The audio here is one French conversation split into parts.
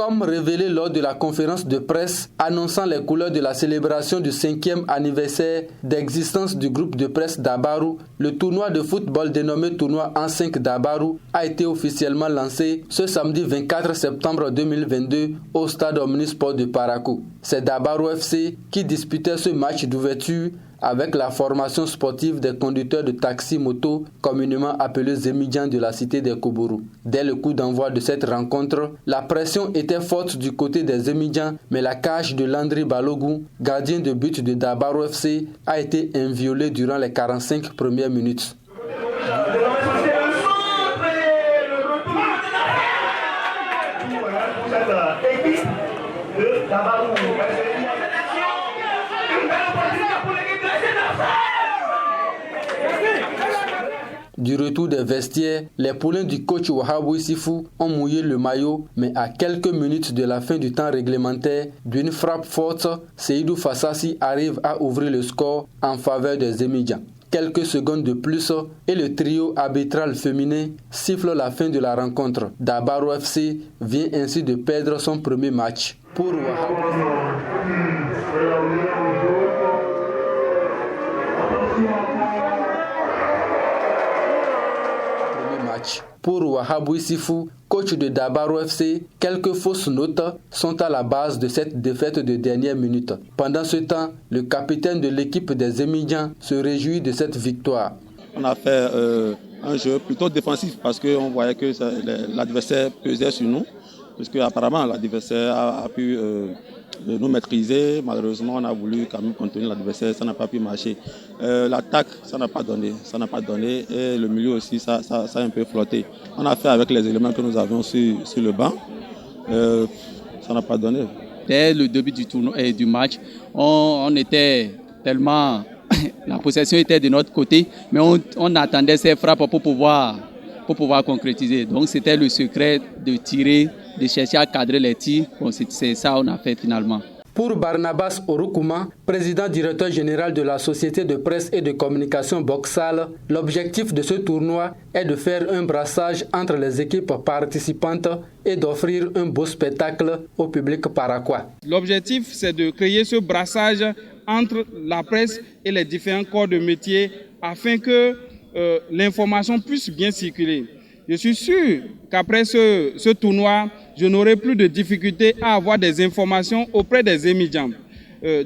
Comme révélé lors de la conférence de presse annonçant les couleurs de la célébration du 5e anniversaire d'existence du groupe de presse Dabaru, le tournoi de football dénommé Tournoi en 5 Dabaru a été officiellement lancé ce samedi 24 septembre 2022 au stade Omnisport de Parakou. C'est Dabaru FC qui disputait ce match d'ouverture avec la formation sportive des conducteurs de taxi-moto, communément appelés Zemidjan de la cité des Koubourou. Dès le coup d'envoi de cette rencontre, la pression était forte du côté des Zemidjan, mais la cage de Landry Balogun, gardien de but de Dabaru FC, a été inviolée durant les 45 premières minutes. Du retour des vestiaires, les poulains du coach Wahabou Issifou ont mouillé le maillot, mais à quelques minutes de la fin du temps réglementaire, d'une frappe forte, Seydou Fassassi arrive à ouvrir le score en faveur des Zemidjan. Quelques secondes de plus et le trio arbitral féminin siffle la fin de la rencontre. Dabaru FC vient ainsi de perdre son premier match. Pour Wahabou Issifou, coach de Dabaru FC, quelques fausses notes sont à la base de cette défaite de dernière minute. Pendant ce temps, le capitaine de l'équipe des Zemidjan se réjouit de cette victoire. On a fait un jeu plutôt défensif parce qu'on voyait que l'adversaire pesait sur nous. Parce qu'apparemment l'adversaire a pu nous maîtriser. Malheureusement, on a voulu quand même contenir l'adversaire, ça n'a pas pu marcher. L'attaque, ça n'a pas donné. Et le milieu aussi, ça a un peu flotté. On a fait avec les éléments que nous avions sur le banc. Ça n'a pas donné. Dès le début du tournoi et du match, on était tellement... La possession était de notre côté, mais on attendait ces frappes pour pouvoir concrétiser. Donc c'était le secret de tirer, de chercher à cadrer les tirs. Bon, c'est ça qu'on a fait finalement. Pour Barnabas Orokouma, président directeur général de la société de presse et de communication Boxal, l'objectif de ce tournoi est de faire un brassage entre les équipes participantes et d'offrir un beau spectacle au public paraquois. L'objectif, c'est de créer ce brassage entre la presse et les différents corps de métier afin que l'information puisse bien circuler. Je suis sûr qu'après ce tournoi, je n'aurai plus de difficultés à avoir des informations auprès des Zemidjan.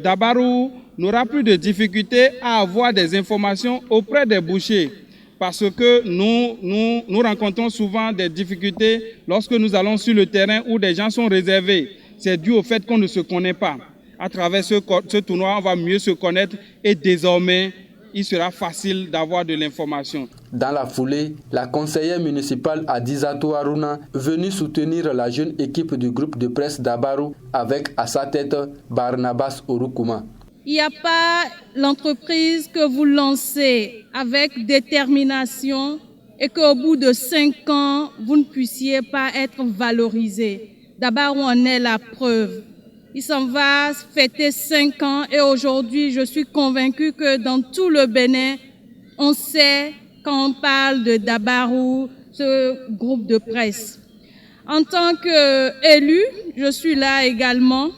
Dabaru n'aura plus de difficultés à avoir des informations auprès des bouchers parce que nous rencontrons souvent des difficultés lorsque nous allons sur le terrain où des gens sont réservés. C'est dû au fait qu'on ne se connaît pas. À travers ce tournoi, on va mieux se connaître et désormais, il sera facile d'avoir de l'information. Dans la foulée, la conseillère municipale Adizatou Aruna, venue soutenir la jeune équipe du groupe de presse Dabaru avec à sa tête Barnabas Orokouma. Il n'y a pas l'entreprise que vous lancez avec détermination et qu'au bout de 5 ans, vous ne puissiez pas être valorisé. Dabaru en est la preuve. Il s'en va fêter 5 ans et aujourd'hui, je suis convaincue que dans tout le Bénin, on sait quand on parle de Dabaru, ce groupe de presse. En tant qu'élu, je suis là également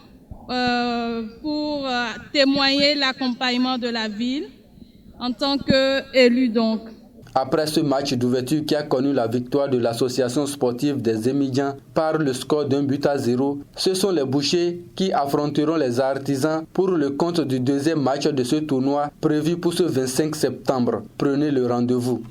pour témoigner l'accompagnement de la ville en tant qu'élu donc. Après ce match d'ouverture qui a connu la victoire de l'association sportive des Zemidjan par le score d'1-0, ce sont les bouchers qui affronteront les artisans pour le compte du deuxième match de ce tournoi prévu pour ce 25 septembre. Prenez le rendez-vous.